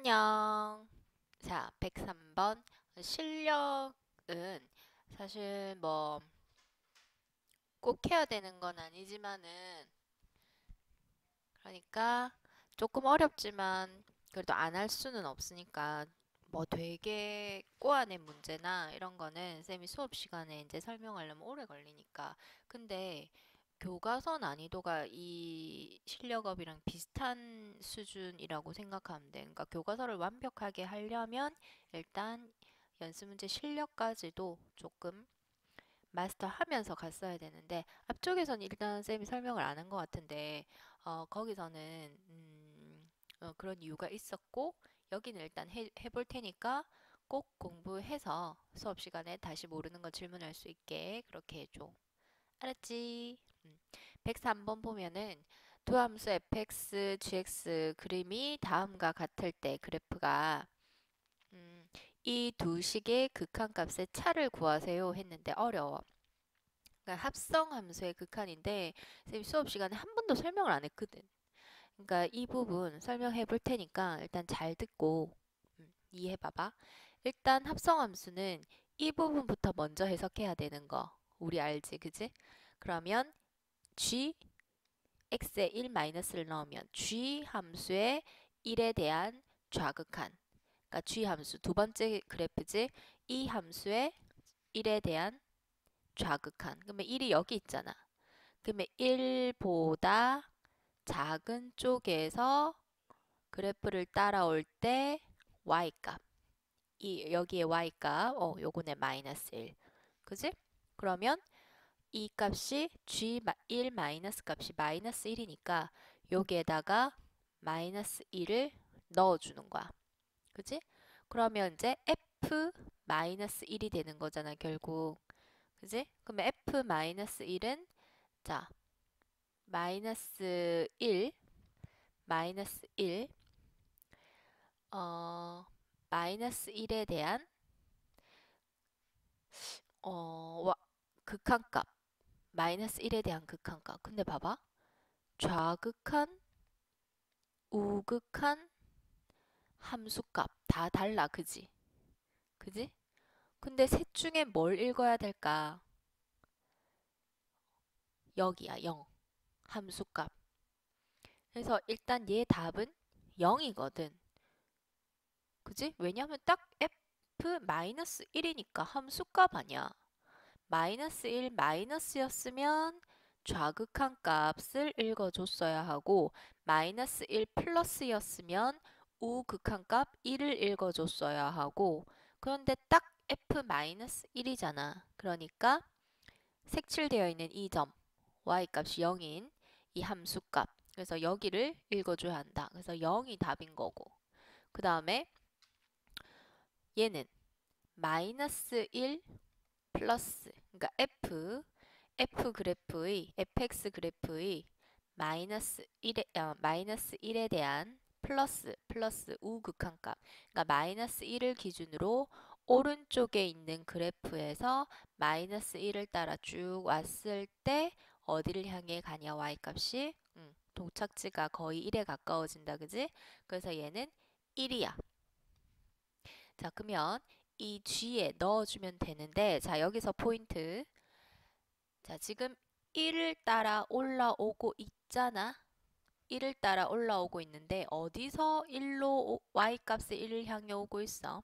안녕. 자, 103번. 실력은 사실 뭐 꼭 해야 되는 건 아니지만은, 그러니까 조금 어렵지만 그래도 안 할 수는 없으니까 뭐 되게 꼬아낸 문제나 이런 거는 쌤이 수업 시간에 이제 설명하려면 오래 걸리니까. 근데 교과서 난이도가 이 실력업이랑 비슷한 수준이라고 생각하면 돼. 그러니까 교과서를 완벽하게 하려면 일단 연습 문제 실력까지도 조금 마스터하면서 갔어야 되는데, 앞쪽에선 일단 쌤이 설명을 안 한 것 같은데 거기서는 그런 이유가 있었고, 여기는 일단 해볼 테니까 꼭 공부해서 수업 시간에 다시 모르는 거 질문할 수 있게 그렇게 해줘. 알았지? 103번 보면은 두 함수 fx, gx 그림이 다음과 같을 때 그래프가 이 두 식의 극한값의 차를 구하세요 했는데 어려워. 그러니까 합성 함수의 극한인데 쌤 수업 시간에 한 번도 설명을 안 했거든. 그러니까 이 부분 설명해 볼 테니까 일단 잘 듣고 이해해 봐봐. 일단 합성 함수는 이 부분부터 먼저 해석해야 되는 거 우리 알지, 그지? 그러면 g x에 1 마이너스를 넣으면 g 함수의 1에 대한 좌극한, 그러니까 g 함수 두 번째 그래프지. 이 함수의 1에 대한 좌극한. 그러면 1이 여기 있잖아. 그러면 1보다 작은 쪽에서 그래프를 따라올 때 y값. 여기에 y값. 요거네 마이너스 1. 그지? 그러면 이 값이 g1 마이너스 값이 마이너스 1이니까 여기에다가 마이너스 1을 넣어주는 거야. 그지? 그러면 이제 f 마이너스 1이 되는 거잖아, 결국. 그지? 그러면 f 마이너스 1은 자, 마이너스 1, 마이너스 1, 어, 마이너스 1에 대한 극한값, 마이너스 1에 대한 극한값. 근데 봐봐. 좌극한, 우극한, 함수값 다 달라, 그지? 그지? 근데 셋 중에 뭘 읽어야 될까? 여기야, 0. 함수값. 그래서 일단 얘 답은 0이거든. 그지? 왜냐면 딱 f-1이니까 함수값 아니야. 마이너스 1 마이너스였으면 좌극한 값을 읽어줬어야 하고, 마이너스 1 플러스였으면 우극한 값 1을 읽어줬어야 하고, 그런데 딱 f 마이너스 1이잖아. 그러니까 색칠되어 있는 이 점, y 값이 0인 이 함수 값. 그래서 여기를 읽어줘야 한다. 그래서 0이 답인 거고. 그 다음에 얘는 마이너스 1 플러스, 그러니까 f 그래프의 fx 그래프의 마이너스 1에 대한 플러스 우극한값, 그러니까 마이너스 1을 기준으로 오른쪽에 있는 그래프에서 마이너스 1을 따라 쭉 왔을 때 어디를 향해 가냐, y값이 도착지가 거의 1에 가까워진다, 그지? 그래서 얘는 1이야. 자, 그러면 이 G에 넣어주면 되는데, 자, 여기서 포인트. 자, 지금 1을 따라 올라오고 있잖아. 1을 따라 올라오고 있는데, 어디서 Y값의 1을 향해 오고 있어?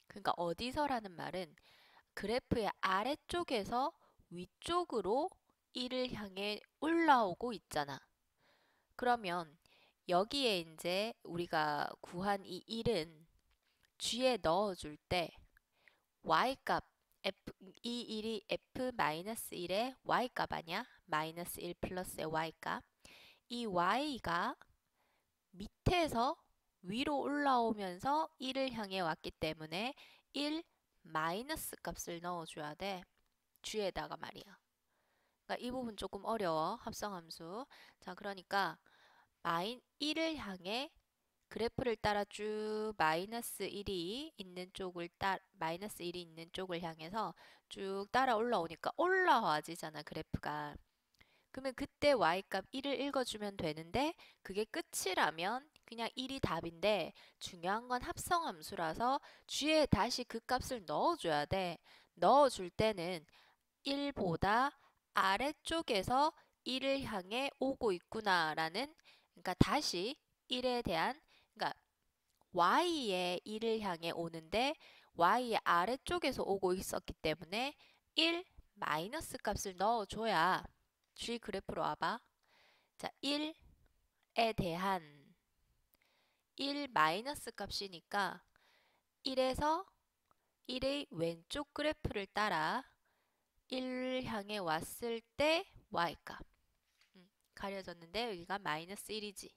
그러니까 어디서라는 말은 그래프의 아래쪽에서 위쪽으로 1을 향해 올라오고 있잖아. 그러면 여기에 이제 우리가 구한 이 1은 G에 넣어줄 때 y값 이 1이 f-1의 y값 아니야? 마이너스 1 플러스의 y값. 이 y가 밑에서 위로 올라오면서 1을 향해 왔기 때문에 1 마이너스 값을 넣어줘야 돼. g에다가 말이야. 그러니까 이 부분 조금 어려워. 합성함수. 자, 그러니까 1을 향해 그래프를 따라 쭉 마이너스 1이 있는 쪽을 향해서 쭉 따라 올라오니까 올라와지잖아, 그래프가. 그러면 그때 y값 1을 읽어주면 되는데, 그게 끝이라면 그냥 1이 답인데 중요한 건 합성함수라서 g에 다시 그 값을 넣어줘야 돼. 넣어줄 때는 1보다 아래쪽에서 1을 향해 오고 있구나라는, 그러니까 다시 1에 대한, 그러니까 y의 1을 향해 오는데 y의 아래쪽에서 오고 있었기 때문에 1 마이너스 값을 넣어줘야 g 그래프로 와봐. 자, 1에 대한 1 마이너스 값이니까 1에서 1의 왼쪽 그래프를 따라 1을 향해 왔을 때 y값. 가려졌는데 여기가 마이너스 1이지.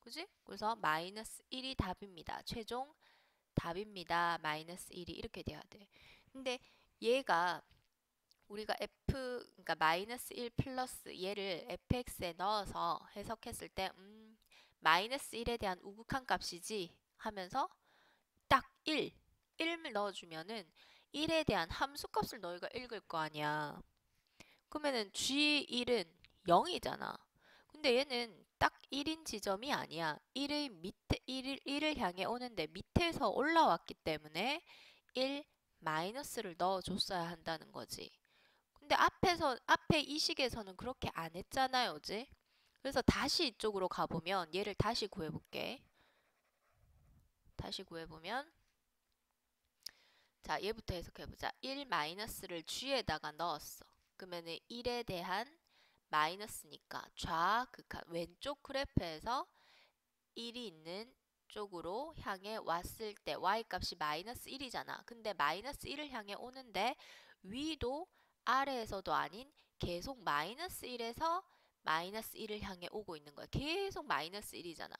그지? 그래서 마이너스 1이 답입니다. 최종 답입니다. 마이너스 1이 이렇게 돼야 돼. 근데 얘가 우리가 그러니까 마이너스 1 플러스 얘를 fx에 넣어서 해석했을 때 마이너스 1에 대한 우극한 값이지 하면서 딱 1을 넣어주면은 1에 대한 함수값을 너희가 읽을 거 아니야. 그러면은 G1은 0이잖아. 근데 얘는 딱 1인 지점이 아니야. 1의 밑에 1을 향해 오는데 밑에서 올라왔기 때문에 1 마이너스를 넣어줬어야 한다는 거지. 근데 앞에 이 식에서는 그렇게 안 했잖아요, 어제. 그래서 다시 이쪽으로 가보면 얘를 다시 구해볼게. 다시 구해보면 자, 얘부터 해석해보자. 1 마이너스를 g에다가 넣었어. 그러면은 1에 대한 마이너스니까 좌극한 왼쪽 그래프에서 1이 있는 쪽으로 향해 왔을 때 y값이 마이너스 1이잖아. 근데 마이너스 1을 향해 오는데 위도 아래에서도 아닌 계속 마이너스 1에서 마이너스 1을 향해 오고 있는 거야. 계속 마이너스 1이잖아.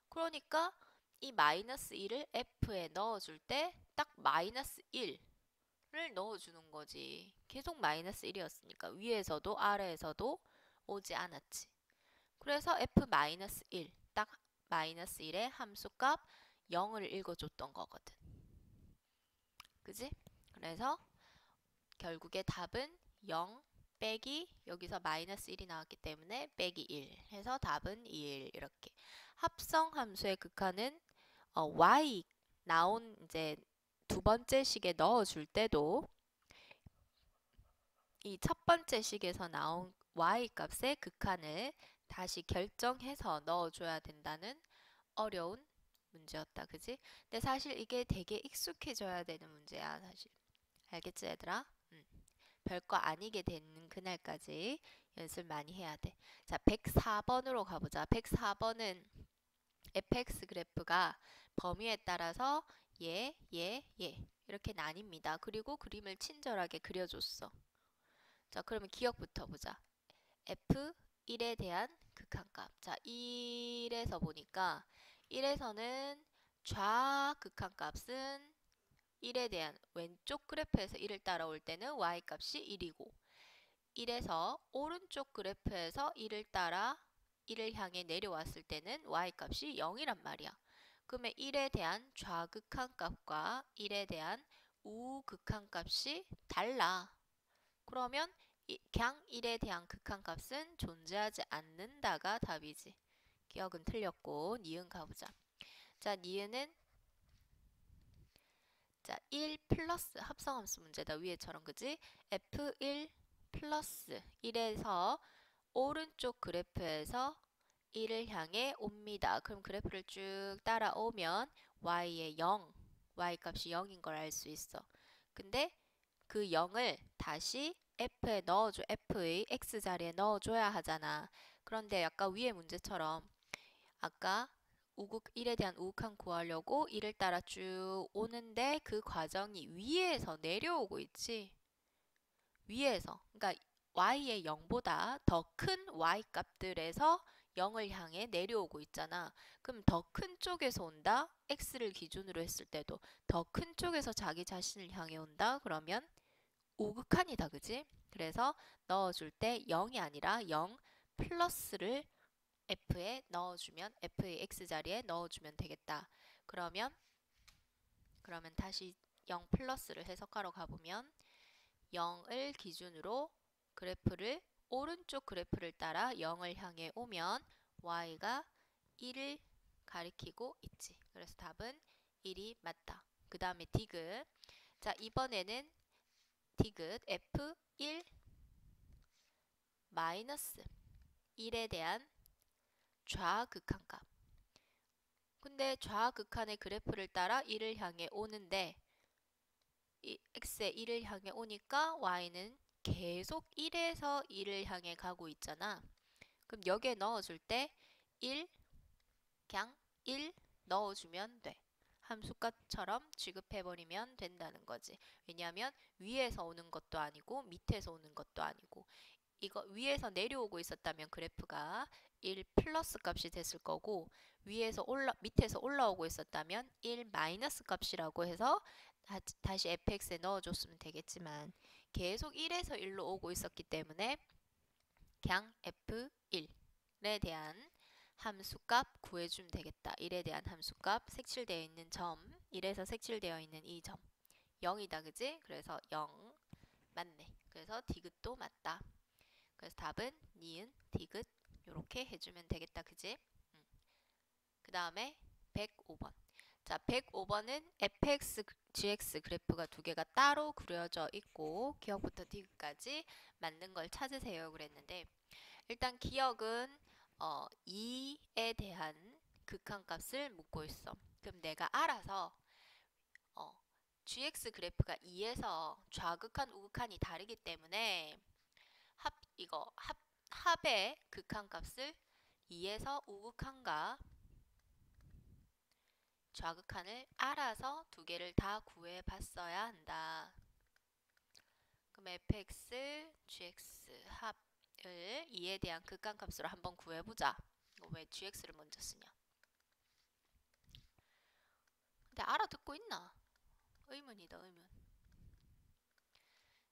그러니까 이 마이너스 1을 f에 넣어줄 때 딱 마이너스 1을 넣어주는 거지. 계속 마이너스 1이었으니까 위에서도 아래에서도 오지 않았지. 그래서 f-1 딱 마이너스 1의 함수값 0을 읽어줬던 거거든. 그지? 그래서 결국에 답은 0 빼기 여기서 마이너스 1이 나왔기 때문에 빼기 1 해서 답은 1 이렇게. 합성함수의 극한은 y 나온 이제 두 번째 식에 넣어줄 때도 이 첫 번째 식에서 나온 y 값의 극한을 다시 결정해서 넣어줘야 된다는 어려운 문제였다. 그지? 근데 사실 이게 되게 익숙해져야 되는 문제야. 사실. 알겠지 얘들아? 별거 아니게 되는 그날까지 연습 많이 해야 돼. 자, 104번으로 가보자. 104번은 fx 그래프가 범위에 따라서 얘, 얘, 얘 이렇게 나뉩니다. 그리고 그림을 친절하게 그려줬어. 자, 그러면 기억부터 보자. f1에 대한 극한값. 자, 1에서 보니까 1에서는 좌극한값은 1에 대한 왼쪽 그래프에서 1을 따라올 때는 y값이 1이고 1에서 오른쪽 그래프에서 1을 따라 1을 향해 내려왔을 때는 y값이 0이란 말이야. 그러면 1에 대한 좌극한값과 1에 대한 우극한값이 달라. 그러면 그냥 1에 대한 극한값은 존재하지 않는다가 답이지. 기억은 틀렸고 니은 가보자. 자, 니은은 자, 1 플러스 합성함수 문제다. 위에처럼 그지? f1 플러스 1에서 오른쪽 그래프에서 1을 향해 옵니다. 그럼 그래프를 쭉 따라오면 y의 0, y값이 0인 걸 알 수 있어. 근데 그 0을 다시 f에 넣어줘. f의 x자리에 넣어줘야 하잖아. 그런데 아까 위에 문제처럼 아까 1에 대한 우극한 구하려고 1을 따라 쭉 오는데 그 과정이 위에서 내려오고 있지. 위에서. 그러니까 y의 0보다 더 큰 y 값들에서 0을 향해 내려오고 있잖아. 그럼 더 큰 쪽에서 온다? x를 기준으로 했을 때도 더 큰 쪽에서 자기 자신을 향해 온다? 그러면 우극한이다. 그지? 그래서 넣어줄 때 0이 아니라 0 플러스를 f에 넣어주면 f의 x자리에 넣어주면 되겠다. 그러면 다시 0 플러스를 해석하러 가보면 0을 기준으로 그래프를 오른쪽 그래프를 따라 0을 향해 오면 y가 1을 가리키고 있지. 그래서 답은 1이 맞다. 그 다음에 디귿. 자, 이번에는 디귿 F1 마이너스 1에 대한 좌극한값. 근데 좌극한의 그래프를 따라 1을 향해 오는데 이 x에 1을 향해 오니까 y는 계속 1에서 1을 향해 가고 있잖아. 그럼 여기에 넣어줄 때 1, 그냥 1 넣어주면 돼. 함수값처럼 취급해버리면 된다는 거지. 왜냐하면 위에서 오는 것도 아니고 밑에서 오는 것도 아니고 이거 위에서 내려오고 있었다면 그래프가 1 플러스 값이 됐을 거고 밑에서 올라오고 있었다면 1 마이너스 값이라고 해서 다시 fx에 넣어줬으면 되겠지만 계속 1에서 1로 오고 있었기 때문에 그냥 f1에 대한 함수값 구해주면 되겠다. 1에 대한 함수값 색칠되어 있는 점 1에서 색칠되어 있는 이 점 0이다. 그지? 그래서 0 맞네. 그래서 디귿도 맞다. 그래서 답은 니은, 디귿 요렇게 해주면 되겠다. 그지? 그 다음에 105번. 자, 105번은 fx, gx 그래프가 두 개가 따로 그려져 있고 기억부터 디귿까지 맞는 걸 찾으세요. 그랬는데 일단 기억은 2에 대한 극한값을 묻고 있어. 그럼 내가 알아서 어, gx 그래프가 2에서 좌극한, 우극한이 다르기 때문에 합의 극한값을 2에서 우극한과 좌극한을 알아서 두 개를 다 구해 봤어야 한다. 그럼 fx, gx 합을 2에 대한 극한값으로 한번 구해보자. 왜 gx를 먼저 쓰냐? 근데 알아듣고 있나? 의문이다, 의문.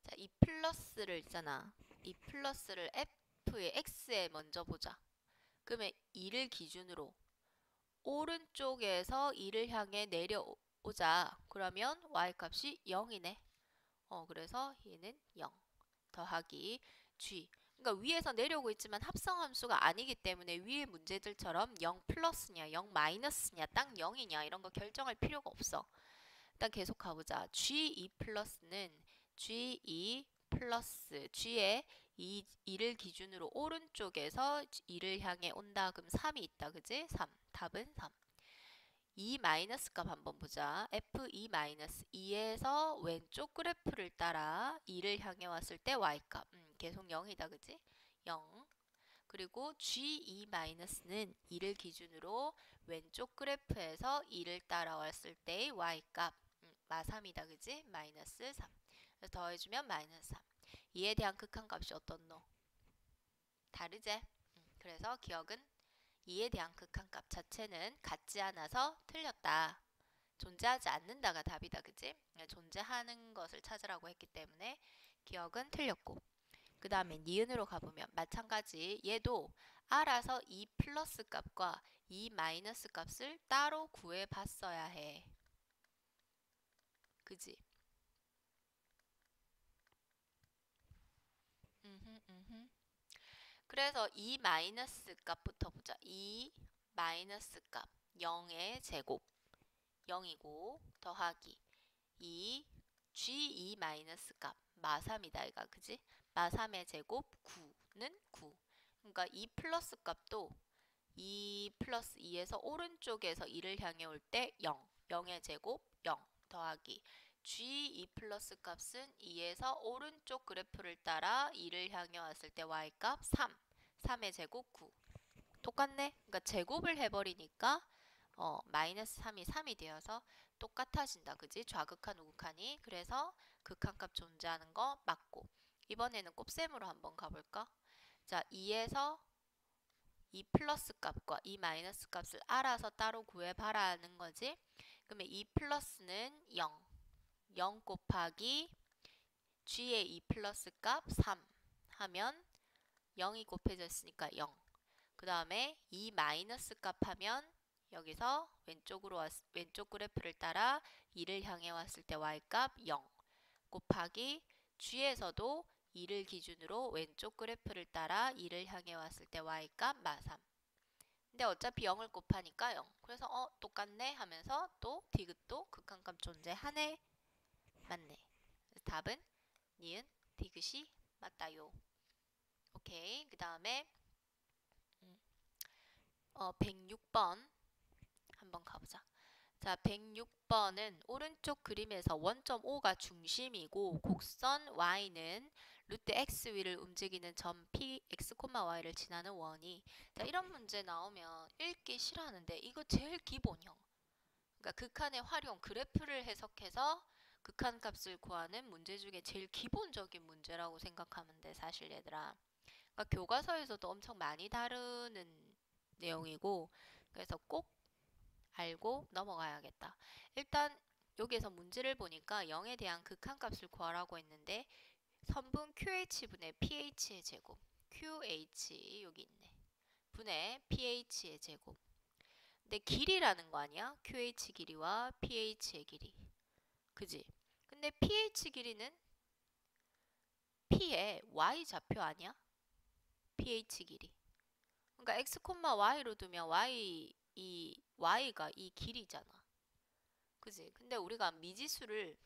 자, 이 플러스를 있잖아. 이 플러스를 f의 x에 먼저 보자. 그러면 2를 기준으로 오른쪽에서 2를 향해 내려오자. 그러면 y값이 0이네. 그래서 얘는 0 더하기 g. 그러니까 위에서 내려오고 있지만 합성함수가 아니기 때문에 위의 문제들처럼 0 플러스냐 0 마이너스냐 딱 0이냐 이런 거 결정할 필요가 없어. 일단 계속 가보자. g2 플러스는 g2 플러스 g에 2를 기준으로 오른쪽에서 2를 향해 온다. 그럼 3이 있다. 그지? 3. 답은 3. 2 마이너스 값 한번 보자. f2 마이너스 2에서 왼쪽 그래프를 따라 2를 향해 왔을 때 y값. 계속 0이다. 그지? 0. 그리고 g2 마이너스는 2를 기준으로 왼쪽 그래프에서 2를 따라왔을 때의 y값. 마3이다. 그지? 마이너스 3. 그래서 더해주면 마이너스 3. 2에 대한 극한값이 어떻노? 다르지? 그래서 기억은 2에 대한 극한값 자체는 같지 않아서 틀렸다. 존재하지 않는다가 답이다. 그지? 존재하는 것을 찾으라고 했기 때문에 기억은 틀렸고 그 다음에 니은으로 가보면 마찬가지 얘도 알아서 2 플러스 값과 2 마이너스 값을 따로 구해봤어야 해. 그지? 그래서 2 마이너스 값부터 보자. 2 마이너스 값 0의 제곱 0이고 더하기 2 g2 마이너스 값 마3이다 이가 그지? 마3의 제곱 9는 9. 그러니까 2 플러스 값도 2 플러스 2에서 오른쪽에서 2를 향해 올 때 0. 0의 제곱 0 더하기 g2 플러스 값은 2에서 오른쪽 그래프를 따라 2를 향해 왔을 때 y값 3. 3의 제곱 9. 똑같네? 그러니까 제곱을 해버리니까 마이너스 3이 3이 되어서 똑같아진다. 그지? 좌극한, 우극한이. 그래서 극한값 존재하는 거 맞고. 이번에는 곱셈으로 한번 가볼까? 자, 2에서 2 플러스 값과 2 마이너스 값을 알아서 따로 구해봐라는 거지. 그러면 2 플러스는 0. 0 곱하기 g의 2 플러스 값 3 하면 0이 곱해져 있으니까 0. 그 다음에 2 마이너스 값 하면 여기서 왼쪽 그래프를 따라 2를 향해 왔을 때 y값 0 곱하기 g에서도 2를 기준으로 왼쪽 그래프를 따라 2를 향해 왔을 때 y값 마3. 근데 어차피 0을 곱하니까 0. 그래서 똑같네 하면서 또 디귿도 극한값 존재하네. 맞네. 그래서 답은 니은 디귿이 맞다요. 오케이. 그 다음에 106번 한번 가보자. 자, 106번은 오른쪽 그림에서 원점 O가 중심이고 곡선 Y는 루트 X 위를 움직이는 점 P, X, Y를 지나는 원이. 자, 이런 문제 나오면 읽기 싫어하는데 이거 제일 기본형. 그러니까 극한의 활용 그래프를 해석해서 극한값을 구하는 문제 중에 제일 기본적인 문제라고 생각하면 돼, 사실 얘들아. 그러니까 교과서에서도 엄청 많이 다루는 내용이고, 그래서 꼭 알고 넘어가야겠다. 일단 여기에서 문제를 보니까 0에 대한 극한값을 구하라고 했는데 선분 QH분의 PH의 제곱, QH 여기 있네. 분의 PH의 제곱. 근데 길이라는 거 아니야? QH 길이와 PH의 길이. 그지? 근데 PH 길이는 P의 Y 좌표 아니야? PH 길이. 그러니까 X, Y로 두면 Y가 이 길이잖아. 그지? 근데 우리가 미지수를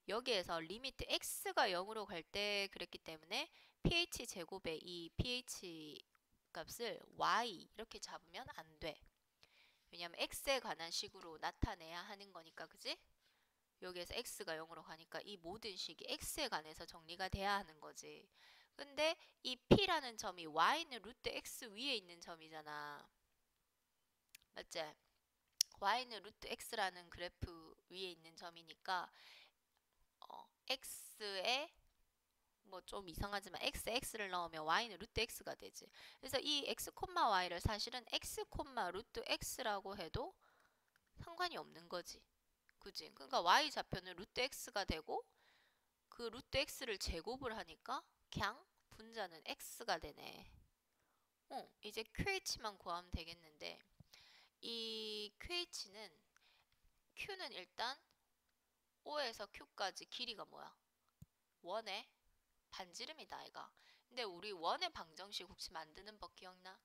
여기에서 리미트 x가 0으로 갈 때 그랬기 때문에 pH 제곱의 이 pH 값을 y 이렇게 잡으면 안 돼. 왜냐면 x에 관한 식으로 나타내야 하는 거니까, 그지? 여기에서 x가 0으로 가니까 이 모든 식이 x에 관해서 정리가 돼야 하는 거지. 근데 이 p라는 점이 y는 루트 x 위에 있는 점이잖아. 맞지? y는 루트 x라는 그래프 위에 있는 점이니까 x에 뭐 좀 이상하지만 x를 넣으면 y는 루트 x가 되지. 그래서 이 x, y를 사실은 x, 루트 x라고 해도 상관이 없는 거지. 그지? 그러니까 y 좌표는 루트 x가 되고 그 루트 x를 제곱을 하니까 그냥 분자는 x가 되네. 이제 QH만 구하면 되겠는데 이 QH는 Q는 일단 O에서 Q까지 길이가 뭐야? 원의 반지름이다 아이가. 근데 우리 원의 방정식 혹시 만드는 법 기억나?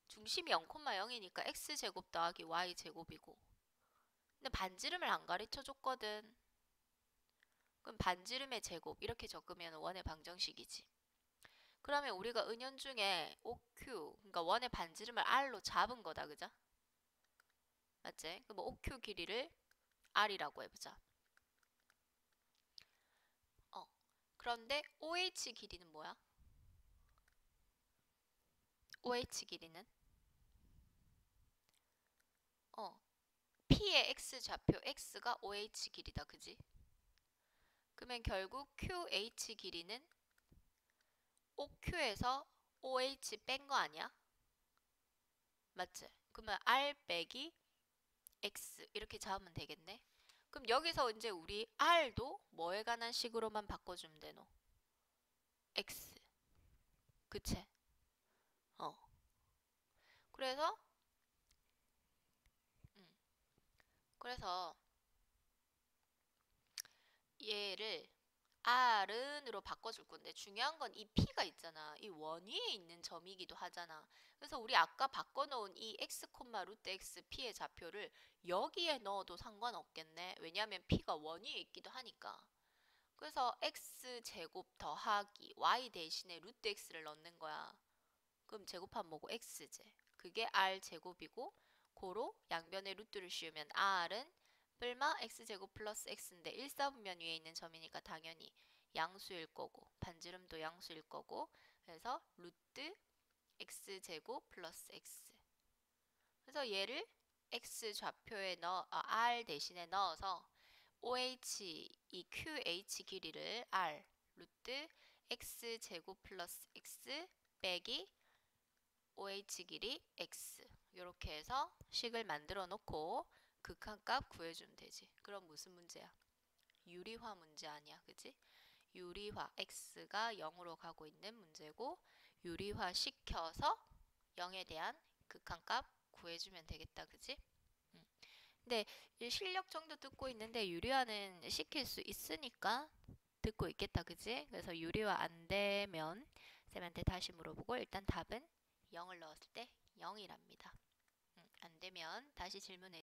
중심이 0,0이니까 x제곱 더하기 y제곱이고 근데 반지름을 안 가르쳐 줬거든. 그럼 반지름의 제곱 이렇게 적으면 원의 방정식이지. 그러면 우리가 은연중에 OQ 그러니까 원의 반지름을 R로 잡은 거다. 그죠? 맞지? 그럼 OQ 길이를 R이라고 해보자. 그런데 OH 길이는 뭐야? OH 길이는 P의 X 좌표 X가 OH 길이다. 그지? 그러면 결국 QH 길이는 OQ에서 OH 뺀 거 아니야? 맞지? 그러면 R 빼기 X 이렇게 잡으면 되겠네. 그럼 여기서 이제 우리 R도 뭐에 관한 식으로만 바꿔주면 되노? X. 그치? 어. 그래서 음, 그래서 얘를 R은으로 바꿔줄 건데 중요한 건 이 P가 있잖아. 이 원 위에 있는 점이기도 하잖아. 그래서 우리 아까 바꿔놓은 이 x, 루트 x P의 좌표를 여기에 넣어도 상관없겠네. 왜냐하면 P가 원 위에 있기도 하니까. 그래서 x제곱 더하기 y 대신에 루트 x를 넣는 거야. 그럼 제곱하면 뭐고? x제. 그게 r제곱이고 고로 양변에 루트를 씌우면 r은 뿔마 x제곱 플러스 x인데 1사분면 위에 있는 점이니까 당연히 양수일 거고 반지름도 양수일 거고 그래서 루트 x제곱 플러스 x 그래서 얘를 x 좌표에 r 대신에 넣어서 OH 이 QH 길이를 R 루트 X제곱 플러스 X 빼기 OH 길이 X 이렇게 해서 식을 만들어 놓고 극한값 구해주면 되지. 그럼 무슨 문제야? 유리화 문제 아니야. 그치? 유리화 X가 0으로 가고 있는 문제고 유리화 시켜서 0에 대한 극한값 구해주면 되겠다. 그치? 근데 실력 정도 듣고 있는데 유리화는 시킬 수 있으니까 듣고 있겠다. 그지? 그래서 유리화 안 되면 쌤한테 다시 물어보고 일단 답은 0을 넣었을 때 0이랍니다. 안 되면 다시 질문해